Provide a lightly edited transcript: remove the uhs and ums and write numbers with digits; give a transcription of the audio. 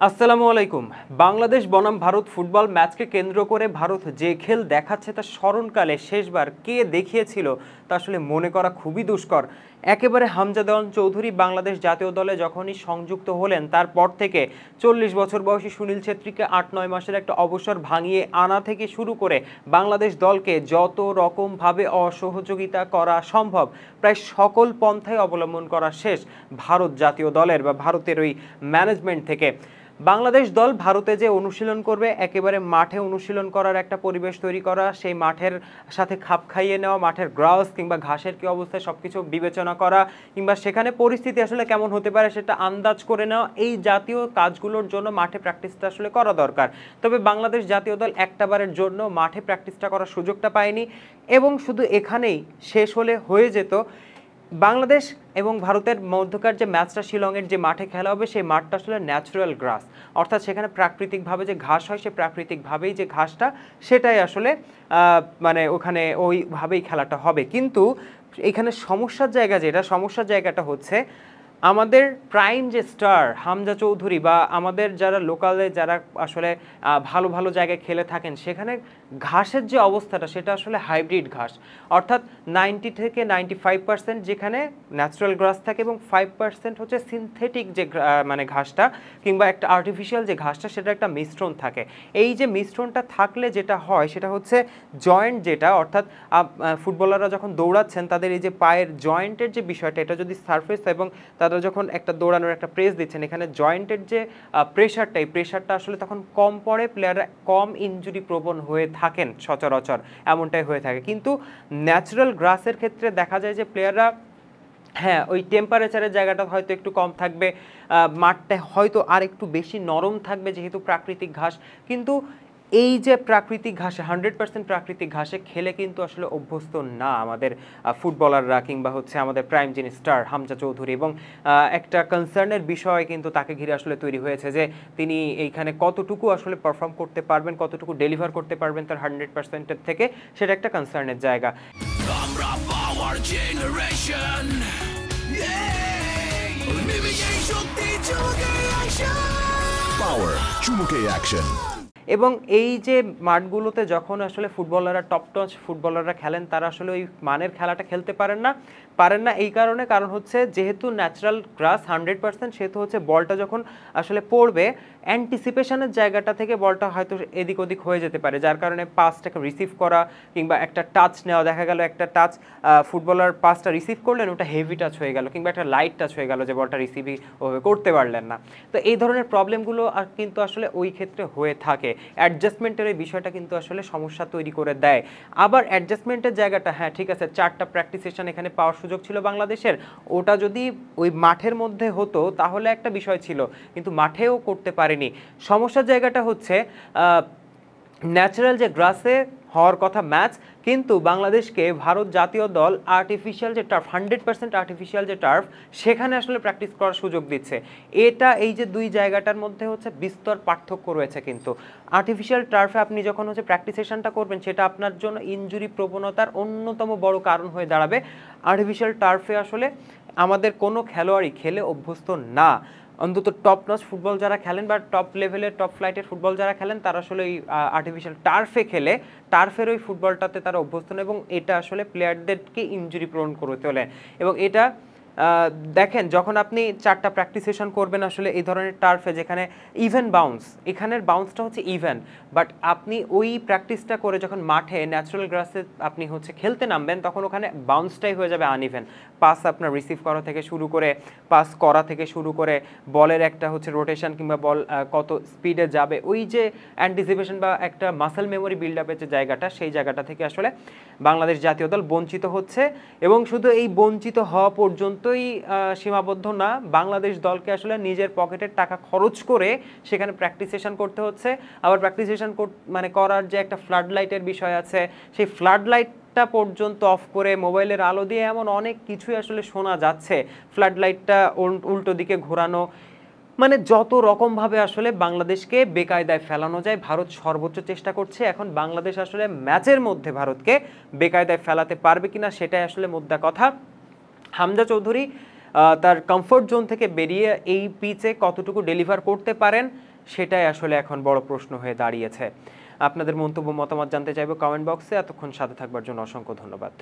আসসালামু আলাইকুম। বাংলাদেশ বনাম ভারত ফুটবল ম্যাচকে কেন্দ্র করে ভারত যে খেল দেখাচ্ছে তা স্মরণকালে শেষবার কে দেখিয়েছিল তা আসলে মনে করা খুবই দুষ্কর। একেবারে হামজা দেওয়ান চৌধুরী বাংলাদেশ জাতীয় দলে যখনই সংযুক্ত হলেন তারপর থেকে ৪০ বছর বয়সী সুনীল ছেত্রীকে ৮-৯ মাসের একটা অবসর ভাঙিয়ে আনা থেকে শুরু করে বাংলাদেশ দলকে যত রকমভাবে অসহযোগিতা করা সম্ভব প্রায় সকল পন্থাই অবলম্বন করা শেষ ভারত জাতীয় দলের বা ভারতের ওই ম্যানেজমেন্ট থেকে। বাংলাদেশ দল ভারতে যে অনুশীলন করবে একেবারে মাঠে অনুশীলন করার একটা পরিবেশ তৈরি করা, সেই মাঠের সাথে খাপ খাইয়ে নেওয়া, মাঠের গ্রাস কিংবা ঘাসের কি অবস্থায় সবকিছু বিবেচনা করা কিংবা সেখানে পরিস্থিতি আসলে কেমন হতে পারে সেটা আন্দাজ করে নেওয়া, এই জাতীয় কাজগুলোর জন্য মাঠে প্র্যাকটিসটা আসলে করা দরকার। তবে বাংলাদেশ জাতীয় দল একটাবারের জন্য মাঠে প্র্যাকটিসটা করার সুযোগটা পায়নি এবং শুধু এখানেই শেষ হলে হয়ে যেত। বাংলাদেশ এবং ভারতের মধ্যকার যে ম্যাচটা শিলংয়ের যে মাঠে খেলা হবে সেই মাঠটা আসলে ন্যাচারাল গ্রাস, অর্থাৎ সেখানে প্রাকৃতিকভাবে যে ঘাস হয় সে প্রাকৃতিকভাবেই যে ঘাসটা সেটাই আসলে মানে ওখানে ওইভাবেই খেলাটা হবে। কিন্তু এখানে সমস্যার জায়গাটা হচ্ছে আমাদের প্রাইম যে স্টার হামজা চৌধুরী বা আমাদের যারা লোকালে যারা আসলে ভালো ভালো জায়গায় খেলে থাকেন সেখানে ঘাসের যে অবস্থাটা সেটা আসলে হাইব্রিড ঘাস, অর্থাৎ 90 থেকে 95% যেখানে ন্যাচারাল গ্রাস থাকে এবং 5% হচ্ছে সিনথেটিক যে মানে ঘাসটা কিংবা একটা আর্টিফিশিয়াল যে ঘাসটা সেটা একটা মিশ্রণ থাকে। এই যে মিশ্রণটা থাকলে যেটা হয় সেটা হচ্ছে জয়েন্ট যেটা, অর্থাৎ ফুটবলাররা যখন দৌড়াচ্ছেন তাদের এই যে পায়ের জয়েন্টের যে বিষয়টা এটা যদি সারফেস এবং তারা যখন একটা দৌড়ানোর একটা প্রেস দিচ্ছেন এখানে জয়েন্টের যে প্রেশারটা এই প্রেশারটা আসলে তখন কম পড়ে, প্লেয়াররা কম ইনজুরি প্রবণ হয়ে থাকেন সচরাচর এমনটাই হয়ে থাকে। কিন্তু ন্যাচারাল গ্রাসের ক্ষেত্রে দেখা যায় যে প্লেয়াররা হ্যাঁ ওই টেম্পারেচারের জায়গাটা হয়তো একটু কম থাকবে, মাঠটা হয়তো আর একটু বেশি নরম থাকবে যেহেতু প্রাকৃতিক ঘাস, কিন্তু এই যে প্রাকৃতিক ঘাসে 100% প্রাকৃতিক ঘাসে খেলে কিন্তু আসলে অভ্যস্ত না আমাদের ফুটবলাররা কিংবা হচ্ছে আমাদের প্রাইম যিনি স্টার হামজা চৌধুরী। এবং একটা কনসার্নের বিষয় কিন্তু তাকে ঘিরে আসলে তৈরি হয়েছে যে তিনি এইখানে কতটুকু আসলে পারফর্ম করতে পারবেন, কতটুকু ডেলিভার করতে পারবেন তার 100%-এর থেকে, সেটা একটা কনসার্নের জায়গা। এবং এই যে মাঠগুলোতে যখন আসলে ফুটবলাররা টপ টচ ফুটবলাররা খেলেন তারা আসলে ওই মানের খেলাটা খেলতে পারেন না এই কারণ হচ্ছে যেহেতু ন্যাচারাল গ্রাস 100% সেহেতু হচ্ছে বলটা যখন আসলে পড়বে অ্যান্টিসিপেশনের জায়গাটা থেকে বলটা হয়তো এদিক ওদিক হয়ে যেতে পারে, যার কারণে পাসটাকে রিসিভ করা কিংবা একটা টাচ নেওয়া, দেখা গেল একটা টাচ ফুটবলার পাসটা রিসিভ করলেন ওটা হেভি টাচ হয়ে গেল কিংবা একটা লাইট টাচ হয়ে গেল যে বলটা রিসিভই ওভাবে করতে পারলেন না। তো এই ধরনের প্রবলেমগুলো কিন্তু আসলে ওই ক্ষেত্রে হয়ে থাকে। অ্যাডজাস্টমেন্টের এই বিষয়টা কিন্তু আসলে সমস্যা তৈরি করে দেয়। আবার অ্যাডজাস্টমেন্টের জায়গাটা হ্যাঁ ঠিক আছে, 4টা প্র্যাকটিস সেশন এখানে পাওয়ার সুযোগ ছিল বাংলাদেশের, ওটা যদি ওই মাঠের মধ্যে হতো তাহলে একটা বিষয় ছিল, কিন্তু মাঠেও করতে পারেনি। সমস্যার জায়গাটা হচ্ছে ন্যাচারাল যে গ্রাসে হওয়ার কথা ম্যাচ, কিন্তু বাংলাদেশকে ভারত জাতীয় দল আর্টিফিশিয়াল যে টার্ফ 100% আর্টিফিশিয়াল যে টার্ফ সেখানে আসলে প্র্যাকটিস করার সুযোগ দিচ্ছে। এটা এই যে দুই জায়গাটার মধ্যে হচ্ছে বিস্তর পার্থক্য রয়েছে। কিন্তু আর্টিফিশিয়াল টার্ফে আপনি যখন হচ্ছে প্র্যাকটিস সেশনটা করবেন সেটা আপনার জন্য ইনজুরি প্রবণতার অন্যতম বড় কারণ হয়ে দাঁড়াবে। আর্টিফিশিয়াল টার্ফে আসলে আমাদের কোনো খেলোয়াড়ই খেলে অভ্যস্ত না, অন্তত টপ নচ ফুটবল যারা খেলেন বা টপ লেভেলের টপ ফ্লাইটের ফুটবল যারা খেলেন তারা আসলে ওই আর্টিফিশিয়াল টার্ফে খেলে টার্ফের ওই ফুটবলটাতে তারা অভ্যস্ত না এবং এটা আসলে প্লেয়ারদেরকে ইনজুরি প্রবণ করে তোলে। এবং এটা দেখেন যখন আপনি 4টা প্র্যাকটিস সেশন করবেন আসলে এই ধরনের টার্ফে যেখানে ইভেন বাউন্স, এখানের বাউন্সটা হচ্ছে ইভেন, বাট আপনি ওই প্র্যাকটিসটা করে যখন মাঠে ন্যাচারাল গ্রাসে আপনি হচ্ছে খেলতে নামবেন তখন ওখানে বাউন্সটাই হয়ে যাবে আনইভেন। পাস আপনার রিসিভ করা থেকে শুরু করে পাস করা থেকে শুরু করে বলের একটা হচ্ছে রোটেশন কিংবা বল কত স্পিডে যাবে, ওই যে অ্যান্টিসিপেশন বা একটা মাসেল মেমোরি বিল্ড আপের যে জায়গাটা সেই জায়গাটা থেকে আসলে বাংলাদেশ জাতীয় দল বঞ্চিত হচ্ছে। এবং শুধু এই বঞ্চিত হওয়া পর্যন্তই সীমাবদ্ধ না, বাংলাদেশ দলকে আসলে নিজের পকেটের টাকা খরচ করে সেখানে প্র্যাকটিস সেশন করতে হচ্ছে। আবার প্র্যাকটিস সেশন মানে করার যে একটা ফ্লাড লাইটের বিষয় আছে সেই ফ্লাড লাইটটা পর্যন্ত অফ করে মোবাইলের আলো দিয়ে এমন অনেক কিছুই আসলে শোনা যাচ্ছে, ফ্লাড লাইটটা উল্টো দিকে ঘোরানো, মানে যত রকমভাবে আসলে বাংলাদেশকে বেকায়দায় ফেলানো যায় ভারত সর্বোচ্চ চেষ্টা করছে। এখন বাংলাদেশ আসলে ম্যাচের মধ্যে ভারতকে বেকায়দায় ফেলাতে পারবে কিনা সেটাই আসলে মুদ্রা কথা। হামজা চৌধুরী তার কমফোর্ট জোন থেকে বেরিয়ে এই পিচে কতটুকু ডেলিভার করতে পারেন সেটাই আসলে এখন বড় প্রশ্ন হয়ে দাঁড়িয়েছে। আপনাদের মন্তব্য মতামত জানতে চাইবো কমেন্ট বক্সে। এতক্ষণ সাথে থাকবার জন্য অসংখ্য ধন্যবাদ।